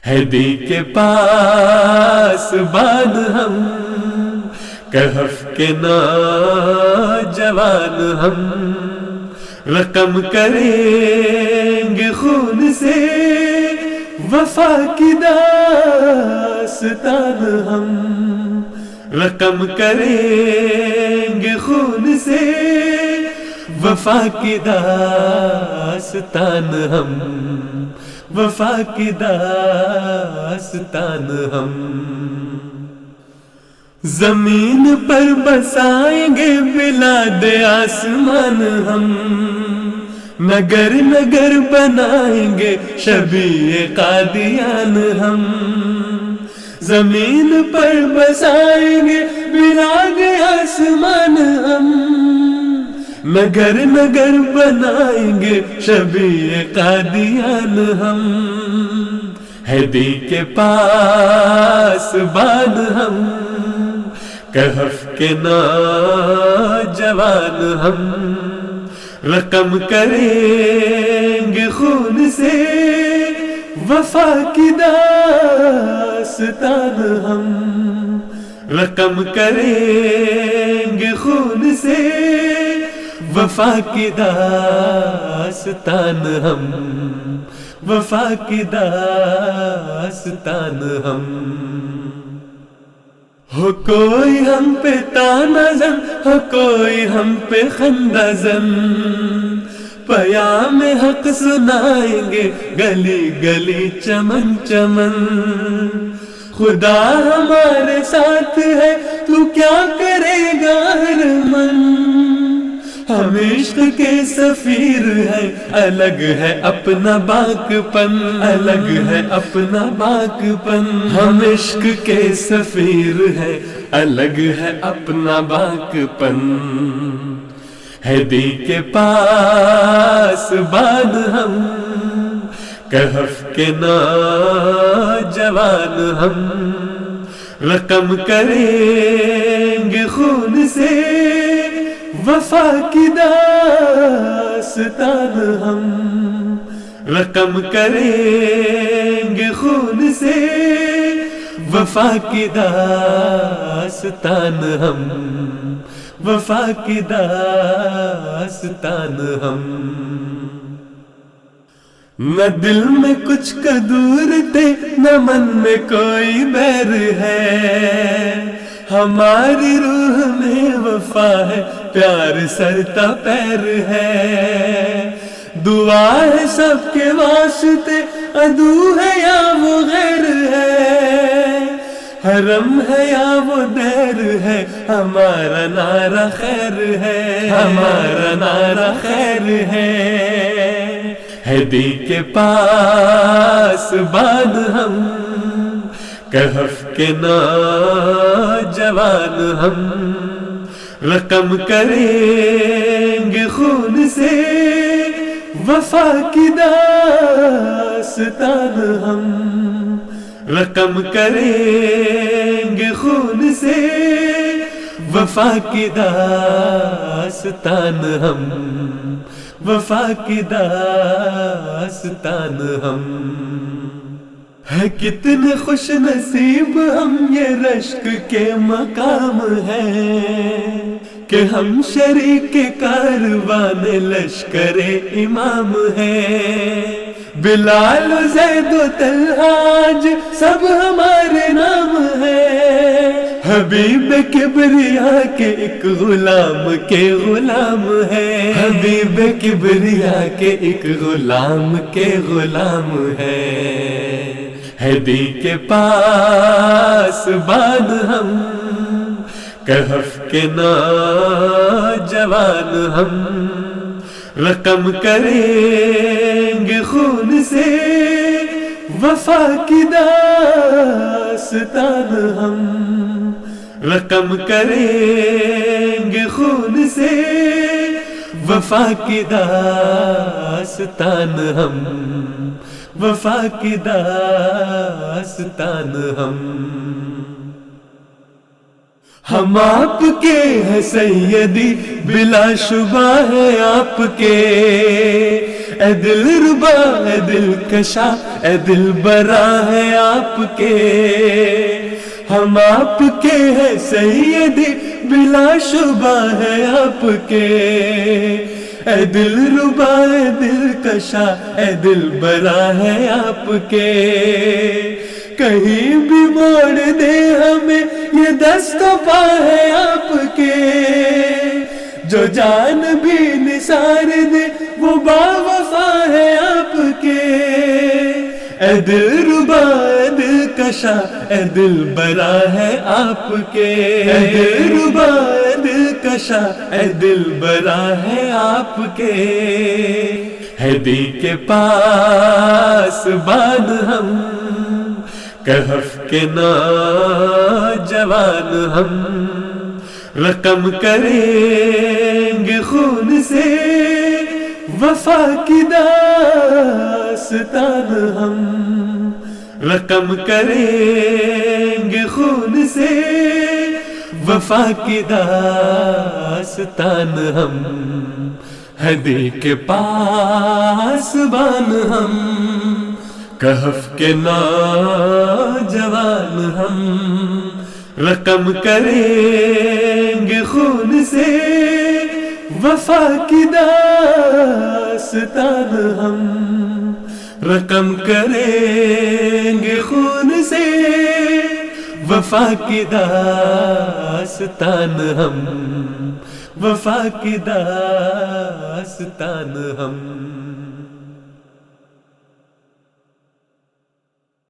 ہدی کے پاس بعد ہم کہف کے نوجوان ہم رقم کریں گے خون سے وفا کی داستان ہم رقم کریں گے خون سے وفا کی داستان ہم وفا کی داستان ہم زمین پر بسائیں گے بلاد آسمان ہم نگر نگر بنائیں گے شبیہ قادیان ہم زمین پر بسائیں گے بلاد آسمان ہم نگر نگر بنائیں گے شبیہ قادیان ہم ہدی کے پاس بعد ہم کہف کے نوجوان ہم رقم کریں گے خون سے وفا کی داستان ہم رقم کریں گے خون سے وفا کی داستان ہم وفا کی داستان ہم ہو کوئی ہم پہ تانا زن ہو کوئی ہم پہ خندہ زن پیام حق سنائیں گے گلی گلی چمن چمن خدا ہمارے ساتھ ہے تو کیا کرے گا ہر من ہم عشق کے سفیر ہیں الگ ہے اپنا باک پن الگ ہے اپنا باک پن ہم عشق کے سفیر ہیں الگ ہے اپنا باک پن ہدی کے پاس بعد ہم کہف کے نوجوان ہم رقم کریں گے خون سے وفا کی داستان ہم رقم کریں گے خون سے وفا کی داستان ہم وفا کی داستان ہم نہ دل میں کچھ قدور تھے نہ من میں کوئی بیر ہے ہماری روح میں وفا ہے پیار سرتا پیر ہے دعا ہے سب کے واسطے عدو ہے یا وہ غیر ہے حرم ہے یا وہ دیر ہے ہمارا نعرہ خیر ہے ہمارا نعرہ خیر ہے ہدی کے پاس بعد ہم کہف کے نوجوان ہم رقم کریں گے خون سے وفا کی داستان ہم رقم کریں گے خون سے وفا کی داستان ہم وفا کی داستان ہم ہے کتنے خوش نصیب ہم یہ رشک کے مقام ہے کہ ہم شریک کاروان لشکر امام ہے بلال و زید و طلحہ سب ہمارے نام ہے حبیب کبریا کے ایک غلام کے غلام ہے حبیب کبریا کے ایک غلام کے غلام ہے ہدی کے پاس بعد ہم کہف کے نوجوان ہم رقم کریں گے خون سے وفا کی داستان ہم رقم کریں گے خون سے وفا کی داستان ہم وفا کی داستان ہم ہم آپ کے ہیں سیدی بلا شبہ ہے آپ کے اے دل ربا اے دل کشا اے دل برا ہے آپ کے، ہم آپ کے ہیں سیدی بلا شبہ ہے آپ کے، اے دل ربا اے دل کشا اے دل برا ہے آپ کے، کہیں بھی موڑ دے ہمیں یہ دست و پا ہے آپ کے، جو جان بھی نثار دے وہ با وفا ہے آپ کے، اے دل ربا اے دل کشا اے دل برا ہے آپ کے، اے دل ربا اے دل کشا اے دل برا ہے آپ کے، ہے دی کے پاس بان ہم کہف کے نوجوان ہم، رقم کریں گے خون سے وفا کی داستان ہم، رقم کریں گے خون سے وفا کی داستان ہم، ہدی کے پاس بان ہم، کہف کے نوجوان ہم، رقم کریں گے خون سے وفا کی داستان ہم، رقم کریں گے خون سے وفا کی داستان ہم، وفا کی داستان ہم۔